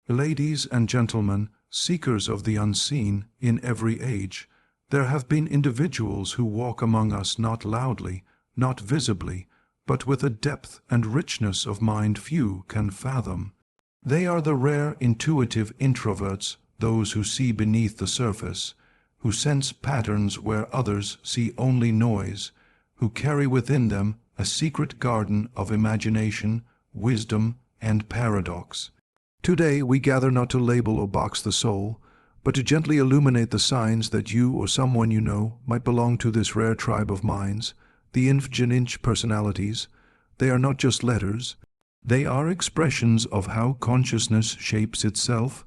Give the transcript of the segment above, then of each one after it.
Ladies and gentlemen, seekers of the unseen in every age, there have been individuals who walk among us not loudly, not visibly, but with a depth and richness of mind few can fathom. They are the rare intuitive introverts, those who see beneath the surface, who sense patterns where others see only noise, who carry within them a secret garden of imagination, wisdom, and paradox. Today we gather not to label or box the soul, but to gently illuminate the signs that you or someone you know might belong to this rare tribe of minds, the INFJ personalities. They are not just letters. They are expressions of how consciousness shapes itself,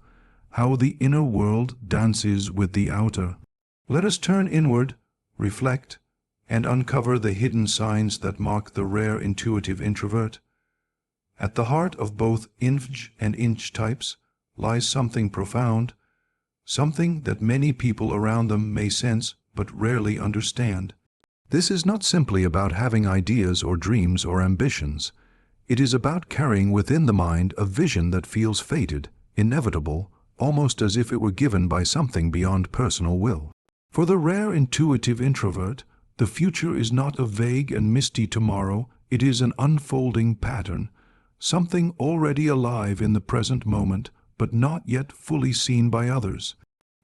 how the inner world dances with the outer. Let us turn inward, reflect, and uncover the hidden signs that mark the rare intuitive introvert. At the heart of both INFJ and INTJ types lies something profound, something that many people around them may sense but rarely understand. This is not simply about having ideas or dreams or ambitions. It is about carrying within the mind a vision that feels fated, inevitable, almost as if it were given by something beyond personal will. For the rare intuitive introvert, the future is not a vague and misty tomorrow, it is an unfolding pattern, something already alive in the present moment, but not yet fully seen by others.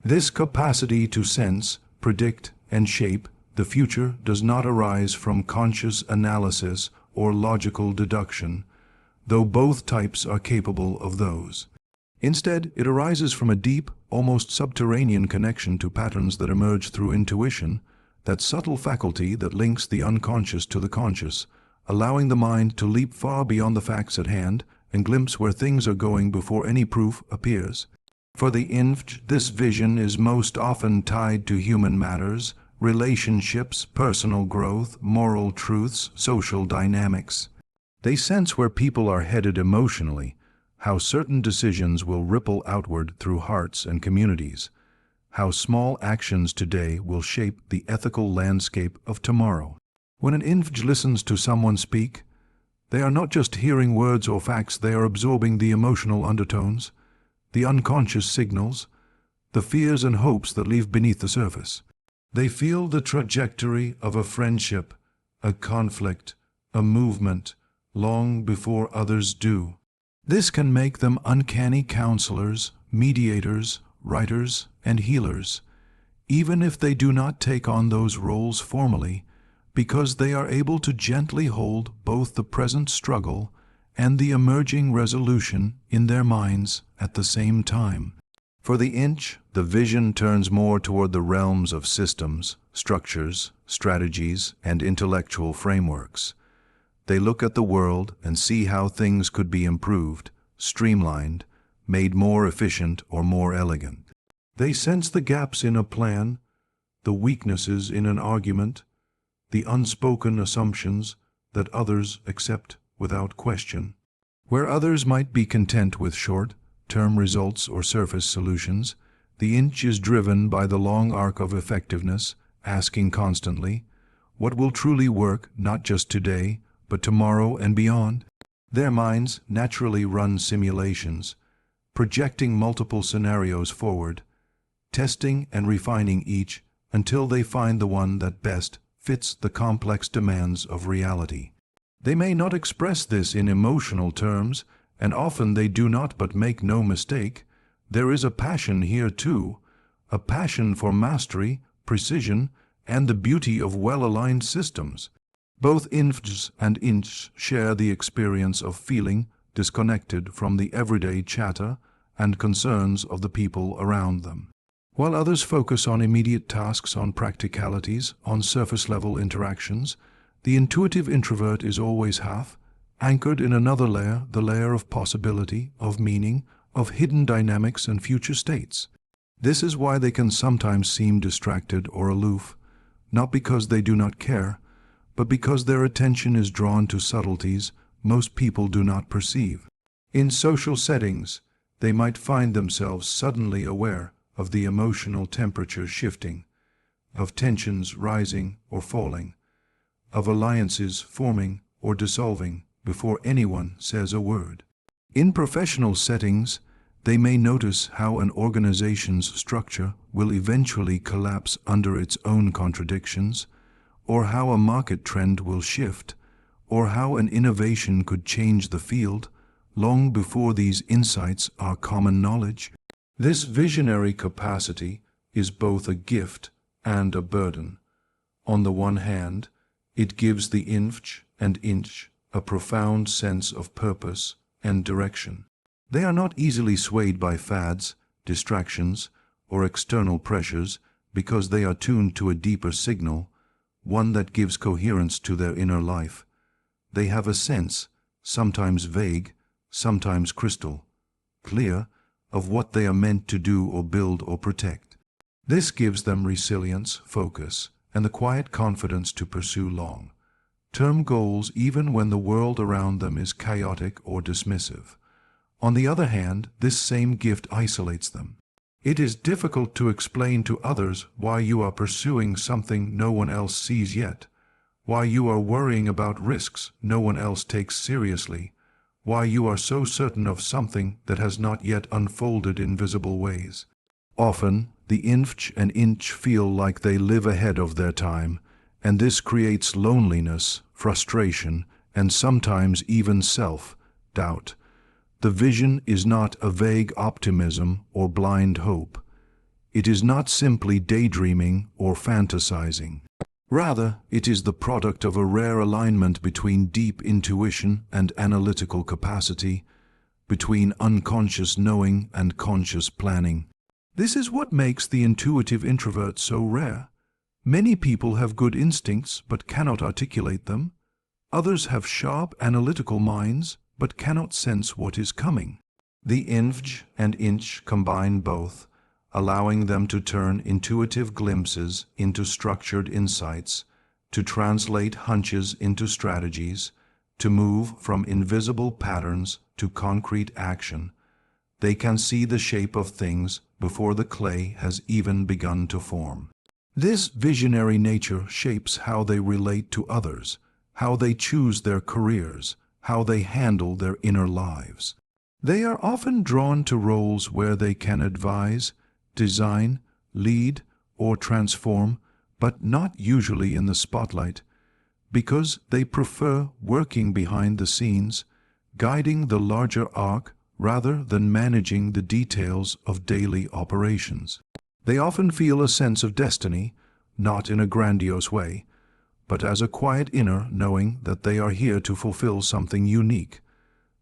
This capacity to sense, predict, and shape the future does not arise from conscious analysis or logical deduction, though both types are capable of those. Instead, it arises from a deep, almost subterranean connection to patterns that emerge through intuition, that subtle faculty that links the unconscious to the conscious, allowing the mind to leap far beyond the facts at hand and glimpse where things are going before any proof appears. For the INFJ, this vision is most often tied to human matters, relationships, personal growth, moral truths, social dynamics. They sense where people are headed emotionally, how certain decisions will ripple outward through hearts and communities, how small actions today will shape the ethical landscape of tomorrow. When an INFJ listens to someone speak, they are not just hearing words or facts, they are absorbing the emotional undertones, the unconscious signals, the fears and hopes that live beneath the surface. They feel the trajectory of a friendship, a conflict, a movement, long before others do. This can make them uncanny counselors, mediators, writers, and healers, even if they do not take on those roles formally, because they are able to gently hold both the present struggle and the emerging resolution in their minds at the same time. For the INTJ, the vision turns more toward the realms of systems, structures, strategies, and intellectual frameworks. They look at the world and see how things could be improved, streamlined, made more efficient or more elegant. They sense the gaps in a plan, the weaknesses in an argument, the unspoken assumptions that others accept without question. Where others might be content with short-term results or surface solutions, the INTJ is driven by the long arc of effectiveness, asking constantly, what will truly work not just today, but tomorrow and beyond? Their minds naturally run simulations, projecting multiple scenarios forward, testing and refining each until they find the one that best fits the complex demands of reality. They may not express this in emotional terms, and often they do not, but make no mistake, there is a passion here too, a passion for mastery, precision, and the beauty of well-aligned systems. Both INFJs and INTJs share the experience of feeling disconnected from the everyday chatter and concerns of the people around them. While others focus on immediate tasks, on practicalities, on surface-level interactions, the intuitive introvert is always half, anchored in another layer, the layer of possibility, of meaning, of hidden dynamics and future states. This is why they can sometimes seem distracted or aloof, not because they do not care, but because their attention is drawn to subtleties most people do not perceive. In social settings, they might find themselves suddenly aware of the emotional temperature shifting, of tensions rising or falling, of alliances forming or dissolving before anyone says a word. In professional settings, They may notice how an organization's structure will eventually collapse under its own contradictions, or how a market trend will shift, or how an innovation could change the field, long before these insights are common knowledge. This visionary capacity is both a gift and a burden. On the one hand, it gives the INFJ and INTJ a profound sense of purpose and direction. They are not easily swayed by fads, distractions, or external pressures because they are tuned to a deeper signal, one that gives coherence to their inner life. They have a sense, sometimes vague, sometimes crystal clear, of what they are meant to do or build or protect. This gives them resilience, focus, and the quiet confidence to pursue long-term goals even when the world around them is chaotic or dismissive. On the other hand, this same gift isolates them. It is difficult to explain to others why you are pursuing something no one else sees yet, why you are worrying about risks no one else takes seriously, why you are so certain of something that has not yet unfolded in visible ways. Often, the INFJ and INTJ feel like they live ahead of their time, and this creates loneliness, frustration, and sometimes even self-doubt. The vision is not a vague optimism or blind hope. It is not simply daydreaming or fantasizing. Rather, it is the product of a rare alignment between deep intuition and analytical capacity, between unconscious knowing and conscious planning. This is what makes the intuitive introvert so rare. Many people have good instincts but cannot articulate them. Others have sharp analytical minds but cannot sense what is coming. The INFJ and INTJ combine both, allowing them to turn intuitive glimpses into structured insights, to translate hunches into strategies, to move from invisible patterns to concrete action. They can see the shape of things before the clay has even begun to form. This visionary nature shapes how they relate to others, how they choose their careers, how they handle their inner lives. They are often drawn to roles where they can advise, design, lead, or transform, but not usually in the spotlight, because they prefer working behind the scenes, guiding the larger arc rather than managing the details of daily operations. They often feel a sense of destiny, not in a grandiose way, but as a quiet inner knowing that they are here to fulfill something unique,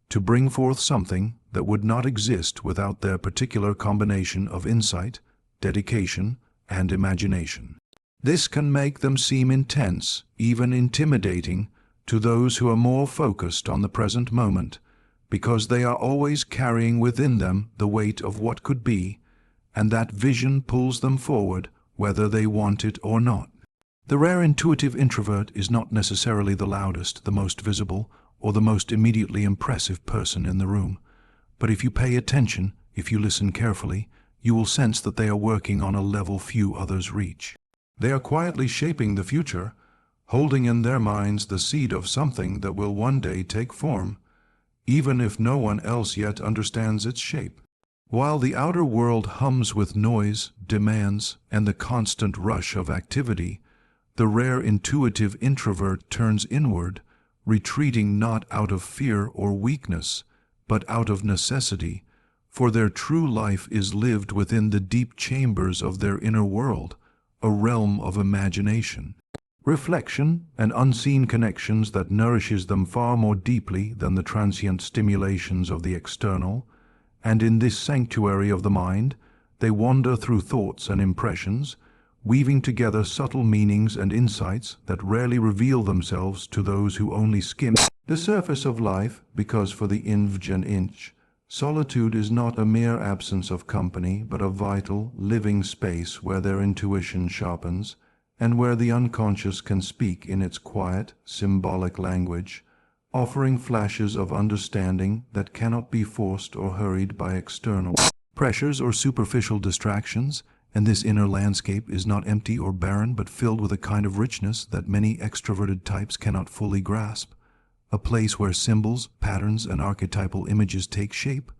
to bring forth something that would not exist without their particular combination of insight, dedication, and imagination. This can make them seem intense, even intimidating, to those who are more focused on the present moment, because they are always carrying within them the weight of what could be, and that vision pulls them forward whether they want it or not. The rare intuitive introvert is not necessarily the loudest, the most visible, or the most immediately impressive person in the room. But if you pay attention, if you listen carefully, you will sense that they are working on a level few others reach. They are quietly shaping the future, holding in their minds the seed of something that will one day take form, even if no one else yet understands its shape. While the outer world hums with noise, demands, and the constant rush of activity, the rare intuitive introvert turns inward, retreating not out of fear or weakness, but out of necessity, for their true life is lived within the deep chambers of their inner world, a realm of imagination, reflection, and unseen connections that nourishes them far more deeply than the transient stimulations of the external. And in this sanctuary of the mind, they wander through thoughts and impressions, weaving together subtle meanings and insights that rarely reveal themselves to those who only skim the surface of life, because for the INFJ and INTJ, solitude is not a mere absence of company, but a vital, living space where their intuition sharpens, and where the unconscious can speak in its quiet, symbolic language, offering flashes of understanding that cannot be forced or hurried by external pressures or superficial distractions. And this inner landscape is not empty or barren, but filled with a kind of richness that many extroverted types cannot fully grasp, a place where symbols, patterns, and archetypal images take shape,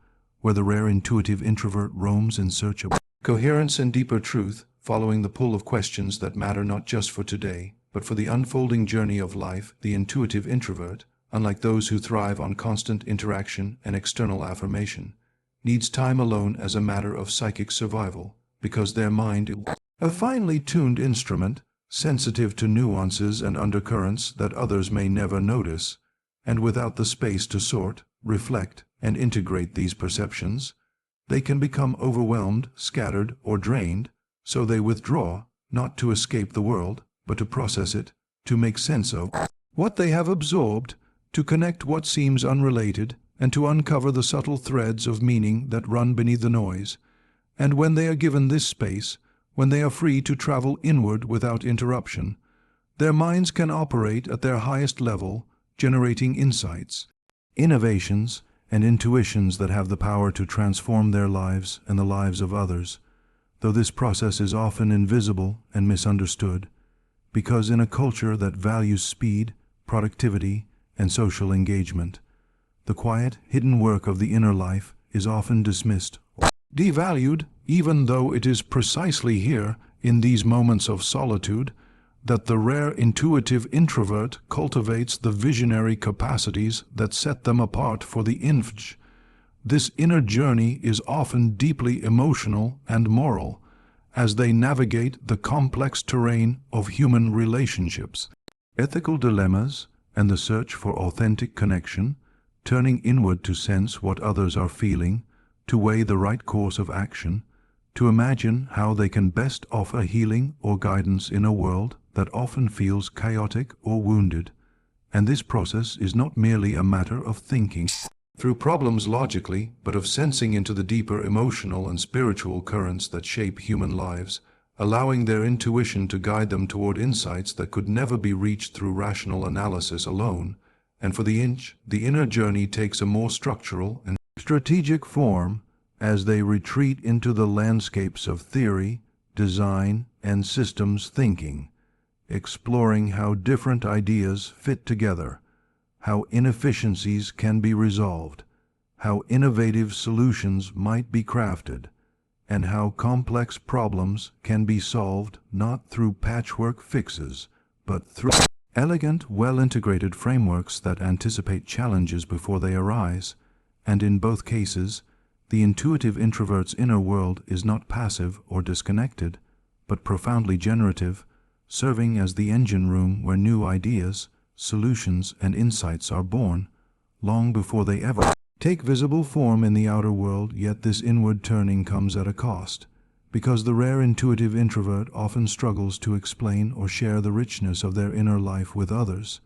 where the rare intuitive introvert roams in search of coherence and deeper truth, following the pull of questions that matter not just for today, but for the unfolding journey of life. The intuitive introvert, unlike those who thrive on constant interaction and external affirmation, needs time alone as a matter of psychic survival, because their mind is a finely tuned instrument, sensitive to nuances and undercurrents that others may never notice, and without the space to sort, reflect, and integrate these perceptions, they can become overwhelmed, scattered, or drained, so they withdraw, not to escape the world, but to process it, to make sense of what they have absorbed, to connect what seems unrelated, and to uncover the subtle threads of meaning that run beneath the noise. And when they are given this space, when they are free to travel inward without interruption, their minds can operate at their highest level, generating insights, innovations, and intuitions that have the power to transform their lives and the lives of others, though this process is often invisible and misunderstood, because in a culture that values speed, productivity, and social engagement, the quiet, hidden work of the inner life is often dismissed or devalued, even though it is precisely here, in these moments of solitude, that the rare intuitive introvert cultivates the visionary capacities that set them apart for the INFJ. This inner journey is often deeply emotional and moral, as they navigate the complex terrain of human relationships, ethical dilemmas, and the search for authentic connection, turning inward to sense what others are feeling, to weigh the right course of action, to imagine how they can best offer healing or guidance in a world that often feels chaotic or wounded. And this process is not merely a matter of thinking through problems logically, but of sensing into the deeper emotional and spiritual currents that shape human lives, allowing their intuition to guide them toward insights that could never be reached through rational analysis alone. And for the INFJ, the inner journey takes a more structural and strategic form as they retreat into the landscapes of theory, design, and systems thinking, exploring how different ideas fit together, how inefficiencies can be resolved, how innovative solutions might be crafted, and how complex problems can be solved not through patchwork fixes, but through elegant, well-integrated frameworks that anticipate challenges before they arise. And in both cases, the intuitive introvert's inner world is not passive or disconnected, but profoundly generative, serving as the engine room where new ideas, solutions, and insights are born, long before they ever take visible form in the outer world. Yet this inward turning comes at a cost, because the rare intuitive introvert often struggles to explain or share the richness of their inner life with others,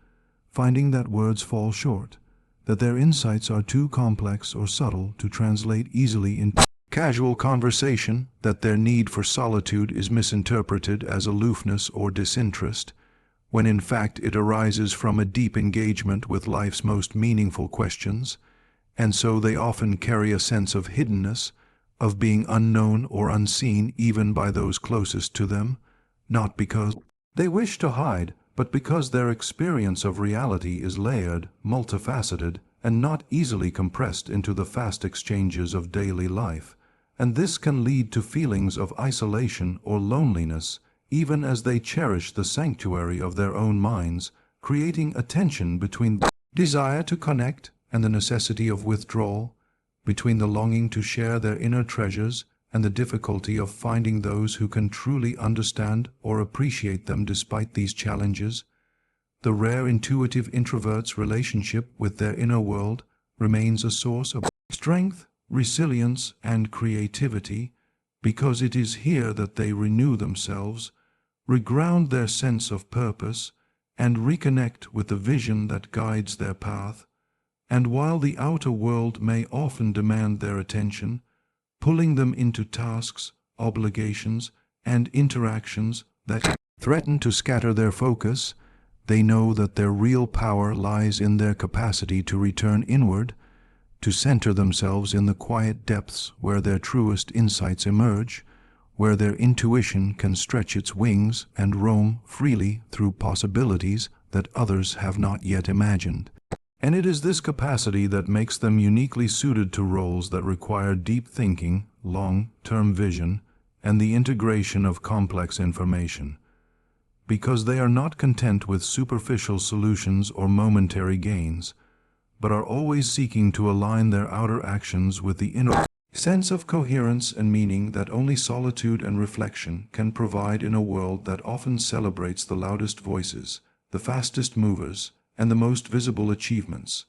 finding that words fall short, that their insights are too complex or subtle to translate easily into casual conversation, that their need for solitude is misinterpreted as aloofness or disinterest, when in fact it arises from a deep engagement with life's most meaningful questions, and so they often carry a sense of hiddenness, of being unknown or unseen even by those closest to them, not because they wish to hide, but because their experience of reality is layered, multifaceted, and not easily compressed into the fast exchanges of daily life. And this can lead to feelings of isolation or loneliness, even as they cherish the sanctuary of their own minds, creating a tension between the desire to connect and the necessity of withdrawal, between the longing to share their inner treasures and the difficulty of finding those who can truly understand or appreciate them despite these challenges. The rare intuitive introvert's relationship with their inner world remains a source of strength, resilience, and creativity, because it is here that they renew themselves, reground their sense of purpose, and reconnect with the vision that guides their path. And while the outer world may often demand their attention, pulling them into tasks, obligations, and interactions that threaten to scatter their focus, they know that their real power lies in their capacity to return inward, to center themselves in the quiet depths where their truest insights emerge, where their intuition can stretch its wings and roam freely through possibilities that others have not yet imagined. And it is this capacity that makes them uniquely suited to roles that require deep thinking, long-term vision, and the integration of complex information. Because they are not content with superficial solutions or momentary gains, but are always seeking to align their outer actions with the inner sense of coherence and meaning that only solitude and reflection can provide in a world that often celebrates the loudest voices, the fastest movers, and the most visible achievements.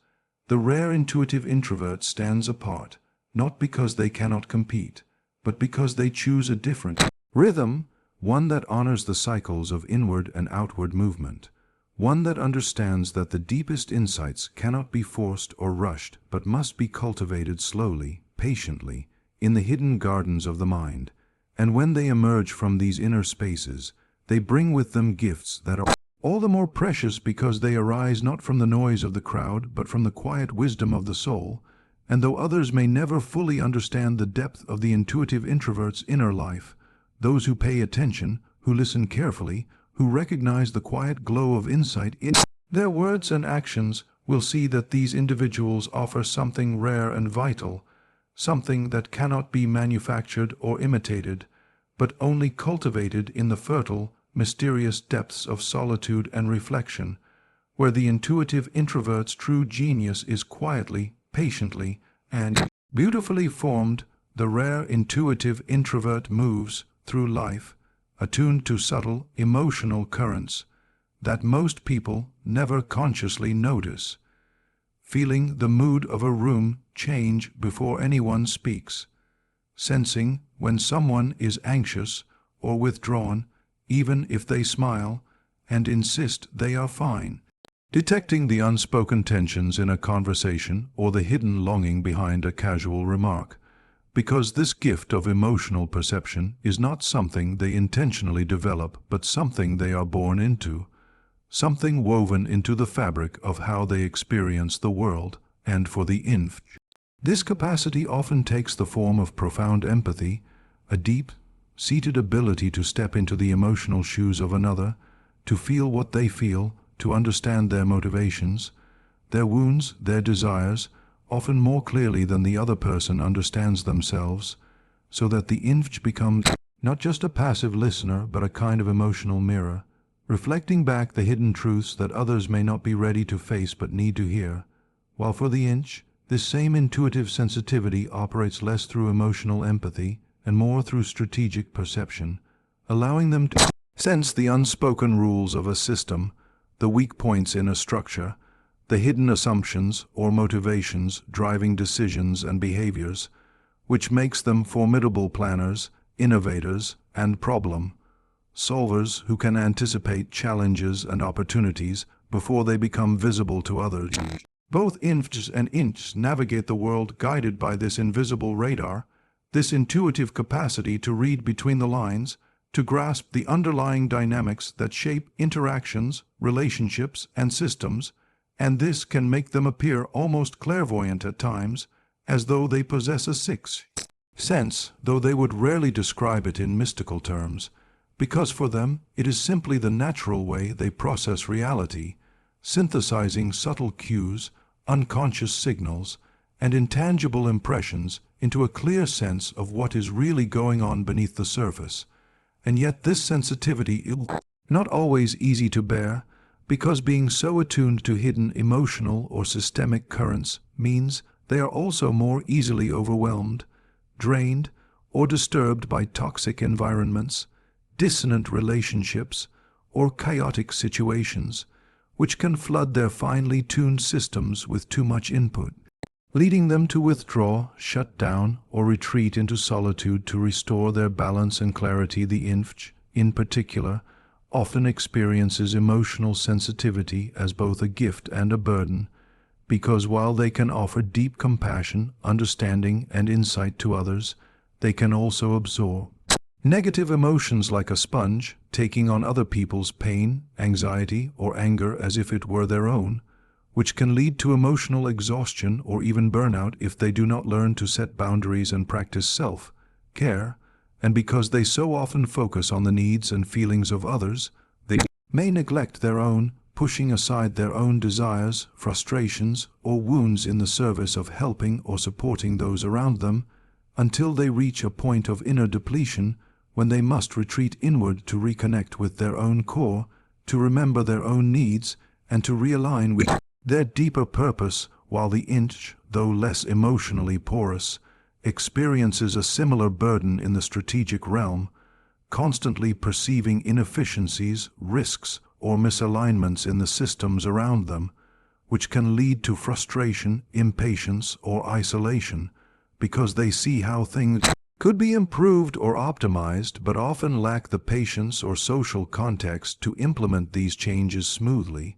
The rare intuitive introvert stands apart, not because they cannot compete, but because they choose a different rhythm, one that honors the cycles of inward and outward movement, one that understands that the deepest insights cannot be forced or rushed, but must be cultivated slowly, patiently, in the hidden gardens of the mind. And when they emerge from these inner spaces, they bring with them gifts that are all the more precious because they arise not from the noise of the crowd, but from the quiet wisdom of the soul. And though others may never fully understand the depth of the intuitive introvert's inner life, those who pay attention, who listen carefully, who recognize the quiet glow of insight in their words and actions, will see that these individuals offer something rare and vital, something that cannot be manufactured or imitated, but only cultivated in the fertile, mysterious depths of solitude and reflection, where the intuitive introvert's true genius is quietly, patiently, and beautifully formed. The rare intuitive introvert moves through life, attuned to subtle emotional currents that most people never consciously notice, feeling the mood of a room change before anyone speaks, sensing when someone is anxious or withdrawn, even if they smile and insist they are fine, detecting the unspoken tensions in a conversation or the hidden longing behind a casual remark, because this gift of emotional perception is not something they intentionally develop, but something they are born into, something woven into the fabric of how they experience the world. And for the INFJ, this capacity often takes the form of profound empathy, a deep-seated ability to step into the emotional shoes of another, to feel what they feel, to understand their motivations, their wounds, their desires, often more clearly than the other person understands themselves, so that the INFJ becomes not just a passive listener, but a kind of emotional mirror, reflecting back the hidden truths that others may not be ready to face but need to hear. While for the INFJ, this same intuitive sensitivity operates less through emotional empathy and more through strategic perception, allowing them to sense the unspoken rules of a system, the weak points in a structure, the hidden assumptions or motivations driving decisions and behaviors, which makes them formidable planners, innovators, and problem solvers who can anticipate challenges and opportunities before they become visible to others. Both INFJs and INTJs navigate the world guided by this invisible radar, this intuitive capacity to read between the lines, to grasp the underlying dynamics that shape interactions, relationships, and systems, and this can make them appear almost clairvoyant at times, as though they possess a sixth sense, though they would rarely describe it in mystical terms, because for them it is simply the natural way they process reality, synthesizing subtle cues, unconscious signals, and intangible impressions into a clear sense of what is really going on beneath the surface. And yet this sensitivity is not always easy to bear, because being so attuned to hidden emotional or systemic currents means they are also more easily overwhelmed, drained, or disturbed by toxic environments, dissonant relationships, or chaotic situations, which can flood their finely tuned systems with too much input, leading them to withdraw, shut down, or retreat into solitude to restore their balance and clarity. The INFJ, in particular, often experiences emotional sensitivity as both a gift and a burden, because while they can offer deep compassion, understanding, and insight to others, they can also absorb negative emotions like a sponge, taking on other people's pain, anxiety, or anger as if it were their own, which can lead to emotional exhaustion or even burnout if they do not learn to set boundaries and practice self-care. And because they so often focus on the needs and feelings of others, they may neglect their own, pushing aside their own desires, frustrations, or wounds in the service of helping or supporting those around them, until they reach a point of inner depletion when they must retreat inward to reconnect with their own core, to remember their own needs, and to realign with their deeper purpose, while the INTJ, though less emotionally porous, experiences a similar burden in the strategic realm, constantly perceiving inefficiencies, risks, or misalignments in the systems around them, which can lead to frustration, impatience, or isolation, because they see how things could be improved or optimized, but often lack the patience or social context to implement these changes smoothly,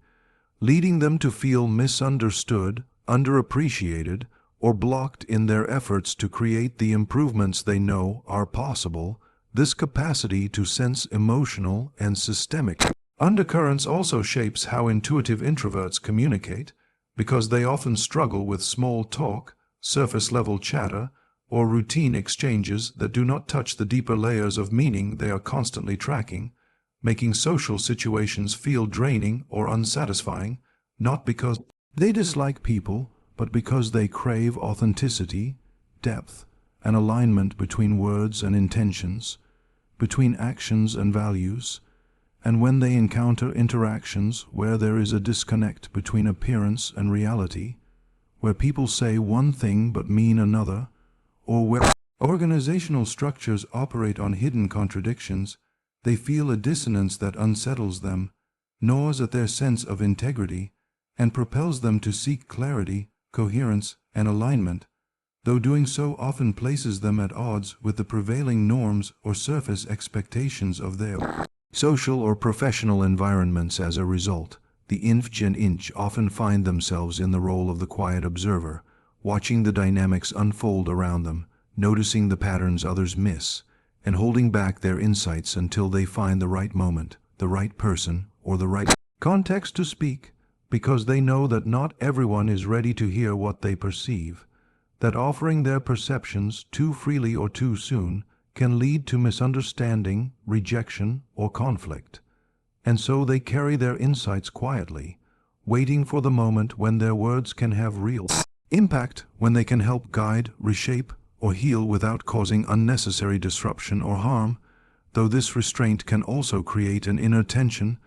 leading them to feel misunderstood, underappreciated, or blocked in their efforts to create the improvements they know are possible. This capacity to sense emotional and systemic undercurrents also shapes how intuitive introverts communicate, because they often struggle with small talk, surface-level chatter, or routine exchanges that do not touch the deeper layers of meaning they are constantly tracking, making social situations feel draining or unsatisfying, not because they dislike people, but because they crave authenticity, depth, and alignment between words and intentions, between actions and values, and when they encounter interactions where there is a disconnect between appearance and reality, where people say one thing but mean another, or where organizational structures operate on hidden contradictions, they feel a dissonance that unsettles them, gnaws at their sense of integrity, and propels them to seek clarity, coherence, and alignment, though doing so often places them at odds with the prevailing norms or surface expectations of their social or professional environments. As a result, the INFJ and INTJ often find themselves in the role of the quiet observer, watching the dynamics unfold around them, noticing the patterns others miss, and holding back their insights until they find the right moment, the right person, or the right context to speak, because they know that not everyone is ready to hear what they perceive, that offering their perceptions too freely or too soon can lead to misunderstanding, rejection, or conflict. And so they carry their insights quietly, waiting for the moment when their words can have real impact, when they can help guide, reshape, or heal without causing unnecessary disruption or harm, though this restraint can also create an inner tension,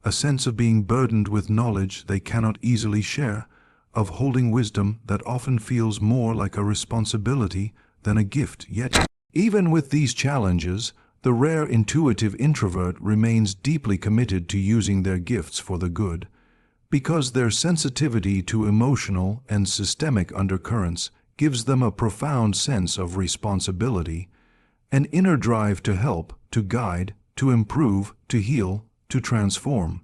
a sense of being burdened with knowledge they cannot easily share, of holding wisdom that often feels more like a responsibility than a gift. Yet, even with these challenges, the rare intuitive introvert remains deeply committed to using their gifts for the good, because their sensitivity to emotional and systemic undercurrents gives them a profound sense of responsibility, an inner drive to help, to guide, to improve, to heal, to transform.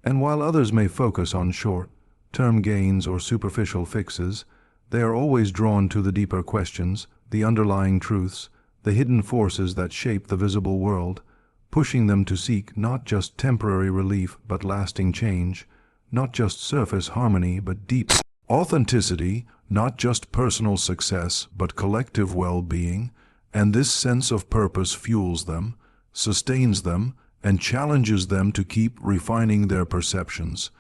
And while others may focus on short-term gains or superficial fixes, they are always drawn to the deeper questions, the underlying truths, the hidden forces that shape the visible world, pushing them to seek not just temporary relief but lasting change, not just surface harmony but deep authenticity, not just personal success but collective well-being. And this sense of purpose fuels them, sustains them, and challenges them to keep refining their perceptions,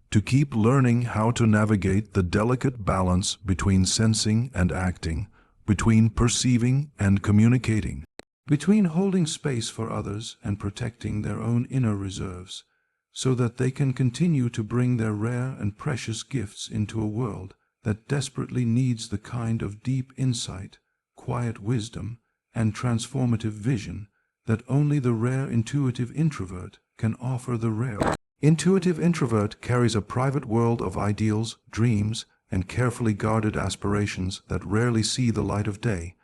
to keep learning how to navigate the delicate balance between sensing and acting, between perceiving and communicating, between holding space for others and protecting their own inner reserves, so that they can continue to bring their rare and precious gifts into a world that desperately needs the kind of deep insight, quiet wisdom, and transformative vision that only the rare intuitive introvert can offer. The rare intuitive introvert carries a private world of ideals, dreams, and carefully guarded aspirations that rarely see the light of day,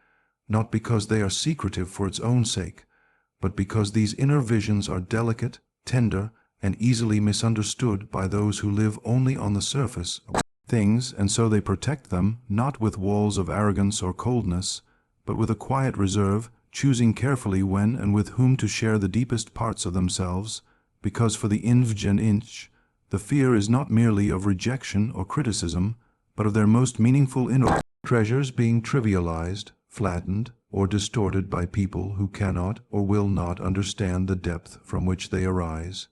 not because they are secretive for its own sake, but because these inner visions are delicate, tender, and easily misunderstood by those who live only on the surface of things, and so they protect them, not with walls of arrogance or coldness, but with a quiet reserve, choosing carefully when and with whom to share the deepest parts of themselves, because for the INFJ and INTJ, the fear is not merely of rejection or criticism, but of their most meaningful inner treasures being trivialized, flattened, or distorted by people who cannot or will not understand the depth from which they arise.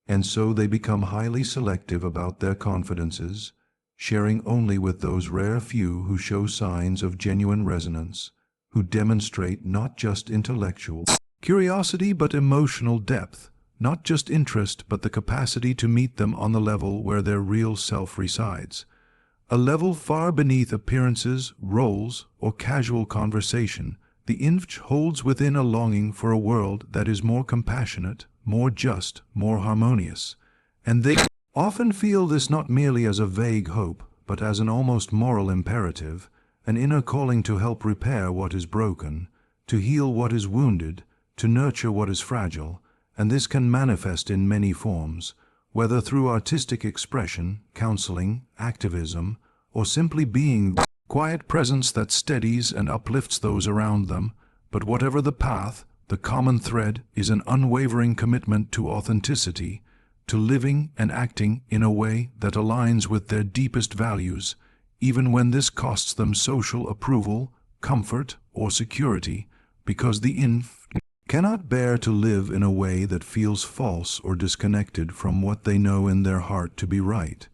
and so they become highly selective about their confidences, sharing only with those rare few who show signs of genuine resonance, who demonstrate not just intellectual curiosity but emotional depth, not just interest but the capacity to meet them on the level where their real self resides, a level far beneath appearances, roles, or casual conversation. The INFJ holds within a longing for a world that is more compassionate, more just, more harmonious, and they often feel this not merely as a vague hope, but as an almost moral imperative, an inner calling to help repair what is broken, to heal what is wounded, to nurture what is fragile, and this can manifest in many forms, whether through artistic expression, counseling, activism, or simply being the quiet presence that steadies and uplifts those around them. But whatever the path, the common thread is an unwavering commitment to authenticity, to living and acting in a way that aligns with their deepest values, even when this costs them social approval, comfort, or security, because the INFJ cannot bear to live in a way that feels false or disconnected from what they know in their heart to be right.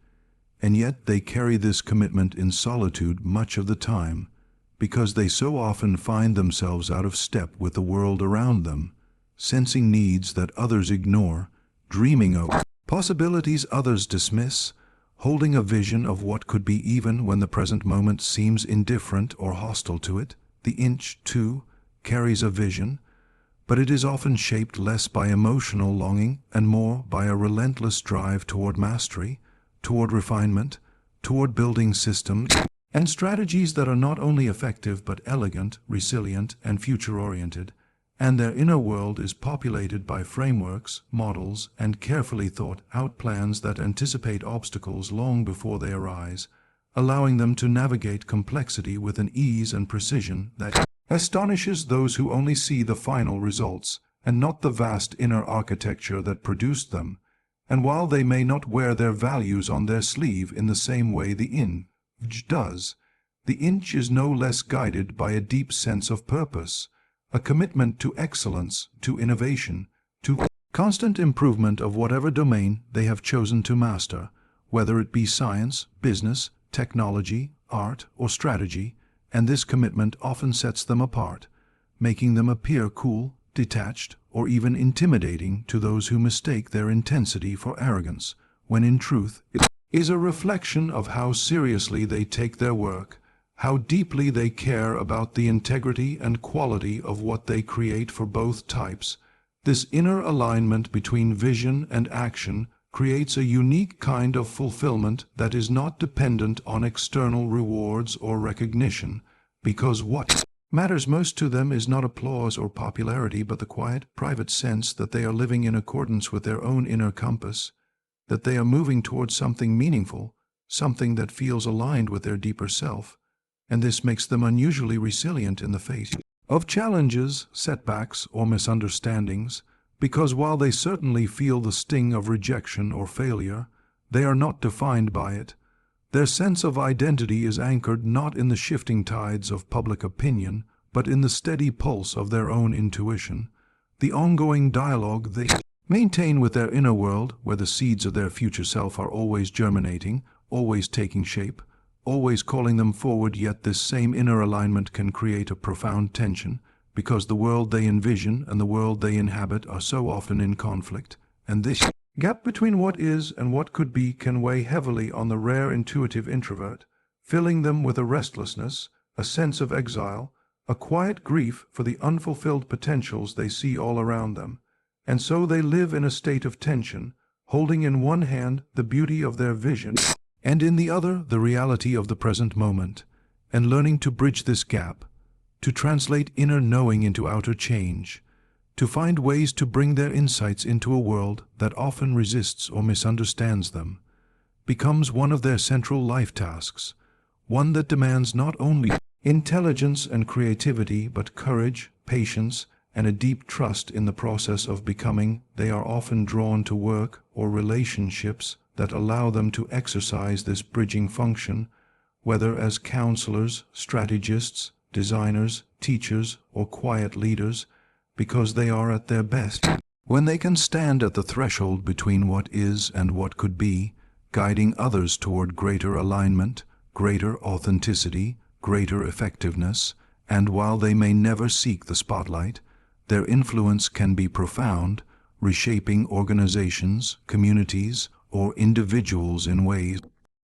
And yet they carry this commitment in solitude much of the time, because they so often find themselves out of step with the world around them, sensing needs that others ignore, dreaming of possibilities others dismiss, holding a vision of what could be even when the present moment seems indifferent or hostile to it. The INFJ, too, carries a vision, but it is often shaped less by emotional longing and more by a relentless drive toward mastery, toward refinement, toward building systems and strategies that are not only effective but elegant, resilient, and future-oriented, and their inner world is populated by frameworks, models, and carefully thought-out plans that anticipate obstacles long before they arise, allowing them to navigate complexity with an ease and precision that astonishes those who only see the final results and not the vast inner architecture that produced them. And while they may not wear their values on their sleeve in the same way the INFJ does, the INFJ is no less guided by a deep sense of purpose, a commitment to excellence, to innovation, to constant improvement of whatever domain they have chosen to master, whether it be science, business, technology, art, or strategy, and this commitment often sets them apart, making them appear cool, detached, or even intimidating to those who mistake their intensity for arrogance, when in truth it is a reflection of how seriously they take their work, how deeply they care about the integrity and quality of what they create. For both types, this inner alignment between vision and action creates a unique kind of fulfillment that is not dependent on external rewards or recognition, because what matters most to them is not applause or popularity, but the quiet, private sense that they are living in accordance with their own inner compass, that they are moving towards something meaningful, something that feels aligned with their deeper self, and this makes them unusually resilient in the face of challenges, setbacks, or misunderstandings, because while they certainly feel the sting of rejection or failure, they are not defined by it. Their sense of identity is anchored not in the shifting tides of public opinion, but in the steady pulse of their own intuition, the ongoing dialogue they maintain with their inner world, where the seeds of their future self are always germinating, always taking shape, always calling them forward. Yet this same inner alignment can create a profound tension, because the world they envision and the world they inhabit are so often in conflict, and this gap between what is and what could be can weigh heavily on the rare intuitive introvert, filling them with a restlessness, a sense of exile, a quiet grief for the unfulfilled potentials they see all around them. And so they live in a state of tension, holding in one hand the beauty of their vision and in the other the reality of the present moment, and learning to bridge this gap, to translate inner knowing into outer change, to find ways to bring their insights into a world that often resists or misunderstands them, becomes one of their central life tasks, one that demands not only intelligence and creativity, but courage, patience, and a deep trust in the process of becoming. They are often drawn to work or relationships that allow them to exercise this bridging function, whether as counselors, strategists, designers, teachers, or quiet leaders, because they are at their best When they can stand at the threshold between what is and what could be, guiding others toward greater alignment, greater authenticity, greater effectiveness, and while they may never seek the spotlight, their influence can be profound, reshaping organizations, communities, or individuals in ways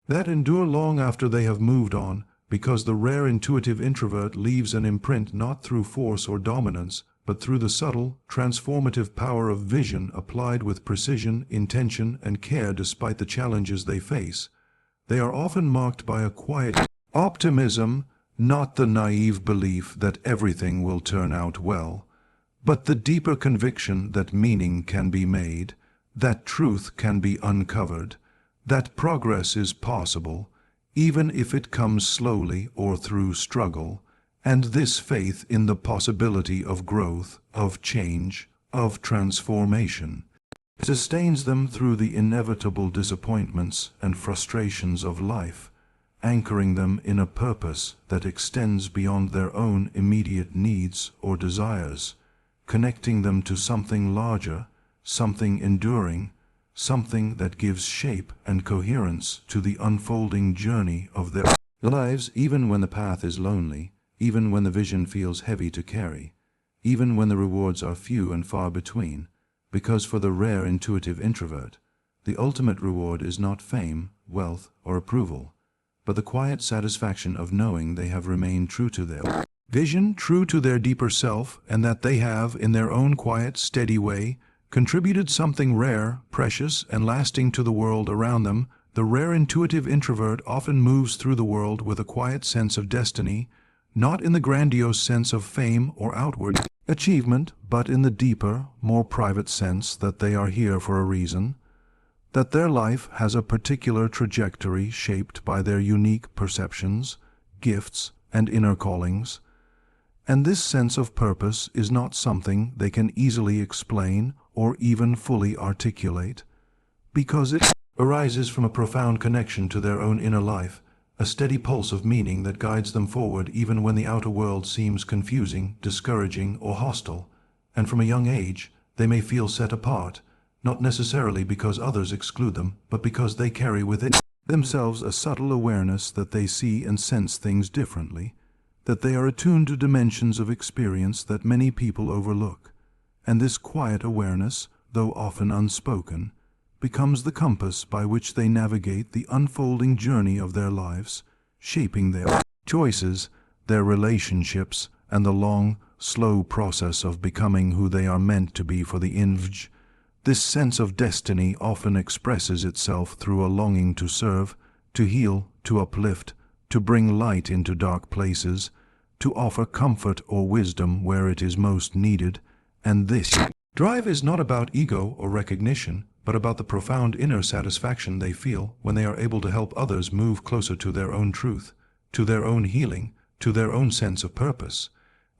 that endure long after they have moved on, because the rare intuitive introvert leaves an imprint not through force or dominance, but through the subtle, transformative power of vision applied with precision, intention, and care despite the challenges they face. They are often marked by a quiet optimism, not the naive belief that everything will turn out well, but the deeper conviction that meaning can be made, that truth can be uncovered, that progress is possible, even if it comes slowly or through struggle, and this faith in the possibility of growth, of change, of transformation sustains them through the inevitable disappointments and frustrations of life, anchoring them in a purpose that extends beyond their own immediate needs or desires, connecting them to something larger, something enduring, something that gives shape and coherence to the unfolding journey of their lives, even when the path is lonely, even when the vision feels heavy to carry, even when the rewards are few and far between, because for the rare intuitive introvert, the ultimate reward is not fame, wealth, or approval, but the quiet satisfaction of knowing they have remained true to their vision, true to their deeper self, and that they have, in their own quiet, steady way, contributed something rare, precious, and lasting to the world around them. The rare intuitive introvert often moves through the world with a quiet sense of destiny, not in the grandiose sense of fame or outward achievement, but in the deeper, more private sense that they are here for a reason, that their life has a particular trajectory shaped by their unique perceptions, gifts, and inner callings. And this sense of purpose is not something they can easily explain or even fully articulate, because it arises from a profound connection to their own inner life, a steady pulse of meaning that guides them forward even when the outer world seems confusing, discouraging, or hostile. And from a young age, they may feel set apart, not necessarily because others exclude them, but because they carry within themselves a subtle awareness that they see and sense things differently, that they are attuned to dimensions of experience that many people overlook. And this quiet awareness, though often unspoken, becomes the compass by which they navigate the unfolding journey of their lives, shaping their choices, their relationships, and the long, slow process of becoming who they are meant to be for the INFJ. This sense of destiny often expresses itself through a longing to serve, to heal, to uplift, to bring light into dark places, to offer comfort or wisdom where it is most needed. And this drive is not about ego or recognition, but about the profound inner satisfaction they feel when they are able to help others move closer to their own truth, to their own healing, to their own sense of purpose.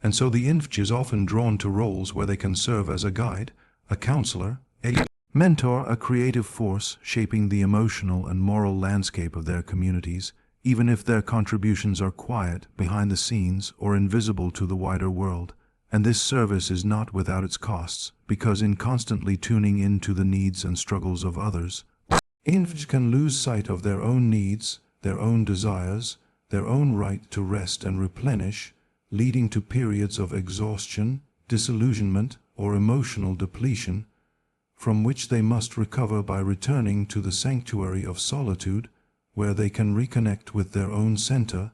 And so the INFJ is often drawn to roles where they can serve as a guide, a counselor, a mentor, a creative force shaping the emotional and moral landscape of their communities, even if their contributions are quiet, behind the scenes, or invisible to the wider world. And this service is not without its costs, because in constantly tuning into the needs and struggles of others, INFJ can lose sight of their own needs, their own desires, their own right to rest and replenish, leading to periods of exhaustion, disillusionment, or emotional depletion, from which they must recover by returning to the sanctuary of solitude, where they can reconnect with their own center,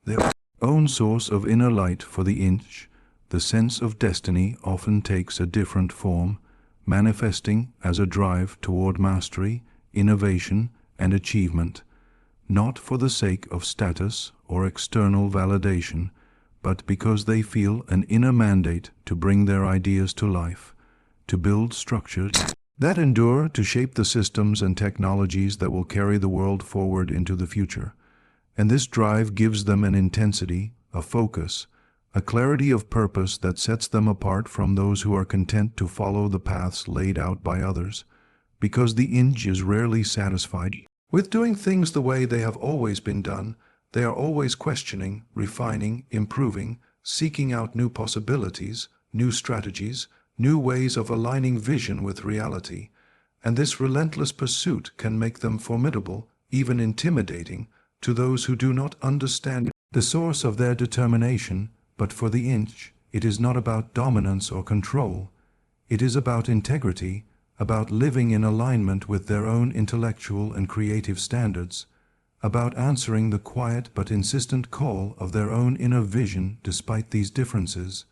their own source of inner light. For the INFJ, the sense of destiny often takes a different form, manifesting as a drive toward mastery, innovation, and achievement, not for the sake of status or external validation, but because they feel an inner mandate to bring their ideas to life, to build structures that endure, to shape the systems and technologies that will carry the world forward into the future. And this drive gives them an intensity, a focus, a clarity of purpose that sets them apart from those who are content to follow the paths laid out by others, because the INFJ is rarely satisfied with doing things the way they have always been done. They are always questioning, refining, improving, seeking out new possibilities, new strategies, new ways of aligning vision with reality, and this relentless pursuit can make them formidable, even intimidating, to those who do not understand the source of their determination. But for the inch, it is not about dominance or control. It is about integrity, about living in alignment with their own intellectual and creative standards, about answering the quiet but insistent call of their own inner vision despite these differences.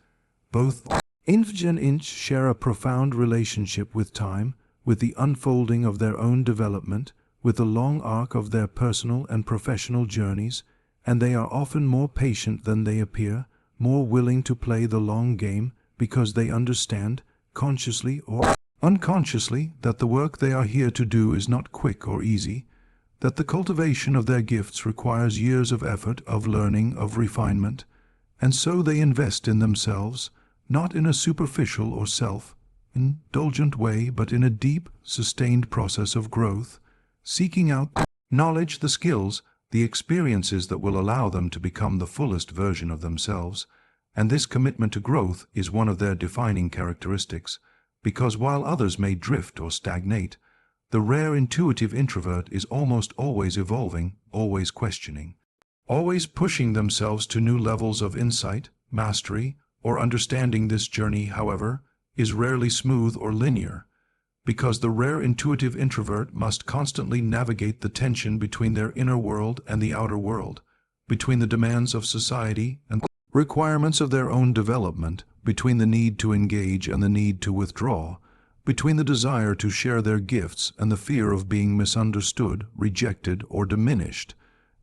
Both INFJ and INTJ share a profound relationship with time, with the unfolding of their own development, with the long arc of their personal and professional journeys, and they are often more patient than they appear, more willing to play the long game because they understand, consciously or unconsciously, that the work they are here to do is not quick or easy, that the cultivation of their gifts requires years of effort, of learning, of refinement, and so they invest in themselves, not in a superficial or self-indulgent way, but in a deep, sustained process of growth, seeking out knowledge, the skills, the experiences that will allow them to become the fullest version of themselves. And this commitment to growth is one of their defining characteristics, because while others may drift or stagnate, the rare intuitive introvert is almost always evolving, always questioning, always pushing themselves to new levels of insight, mastery, or understanding. This journey, however, is rarely smooth or linear, because the rare intuitive introvert must constantly navigate the tension between their inner world and the outer world, between the demands of society and requirements of their own development, between the need to engage and the need to withdraw, between the desire to share their gifts and the fear of being misunderstood, rejected, or diminished.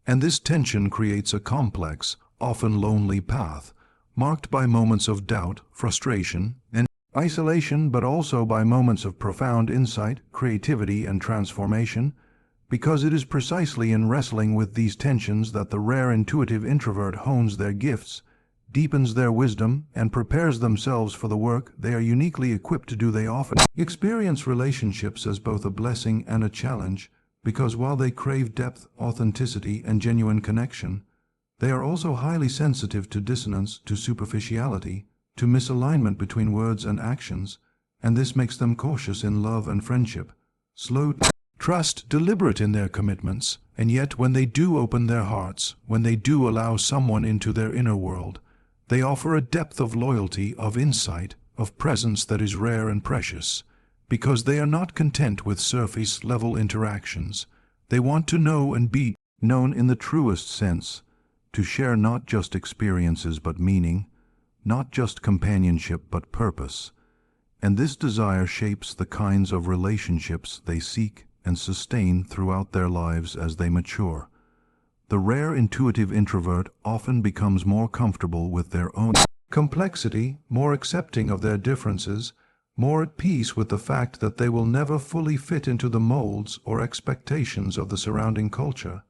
And this tension creates a complex, often lonely path, marked by moments of doubt, frustration, and isolation, but also by moments of profound insight, creativity, and transformation, because it is precisely in wrestling with these tensions that the rare intuitive introvert hones their gifts, deepens their wisdom, and prepares themselves for the work they are uniquely equipped to do. They often experience relationships as both a blessing and a challenge, because while they crave depth, authenticity, and genuine connection, they are also highly sensitive to dissonance, to superficiality, to misalignment between words and actions, and this makes them cautious in love and friendship, slow to trust, deliberate in their commitments, and yet when they do open their hearts, when they do allow someone into their inner world, they offer a depth of loyalty, of insight, of presence that is rare and precious, because they are not content with surface-level interactions. They want to know and be known in the truest sense, to share not just experiences but meaning, not just companionship but purpose. And this desire shapes the kinds of relationships they seek and sustain throughout their lives as they mature. The rare intuitive introvert often becomes more comfortable with their own complexity, more accepting of their differences, more at peace with the fact that they will never fully fit into the molds or expectations of the surrounding culture.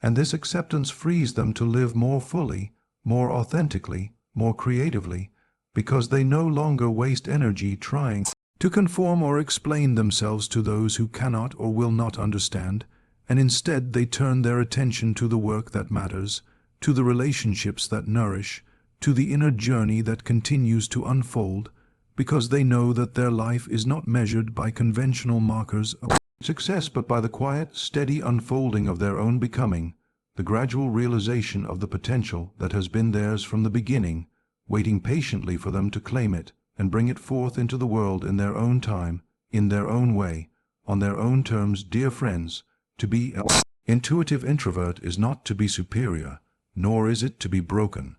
And this acceptance frees them to live more fully, more authentically, more creatively, because they no longer waste energy trying to conform or explain themselves to those who cannot or will not understand, and instead they turn their attention to the work that matters, to the relationships that nourish, to the inner journey that continues to unfold, because they know that their life is not measured by conventional markers of success but by the quiet, steady unfolding of their own becoming, the gradual realization of the potential that has been theirs from the beginning, waiting patiently for them to claim it and bring it forth into the world in their own time, in their own way, on their own terms. Dear friends, to be an intuitive introvert is not to be superior, nor is it to be broken.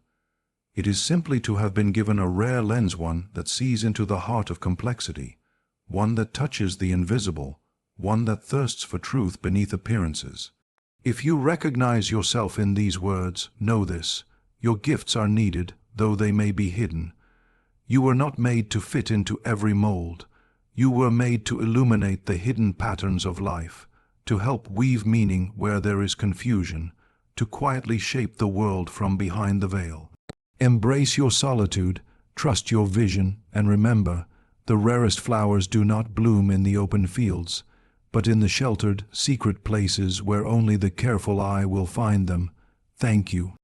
It is simply to have been given a rare lens, one that sees into the heart of complexity, one that touches the invisible, one that thirsts for truth beneath appearances. If you recognize yourself in these words, know this: your gifts are needed, though they may be hidden. You were not made to fit into every mold. You were made to illuminate the hidden patterns of life, to help weave meaning where there is confusion, to quietly shape the world from behind the veil. Embrace your solitude, trust your vision, and remember, the rarest flowers do not bloom in the open fields, but in the sheltered, secret places where only the careful eye will find them. Thank you.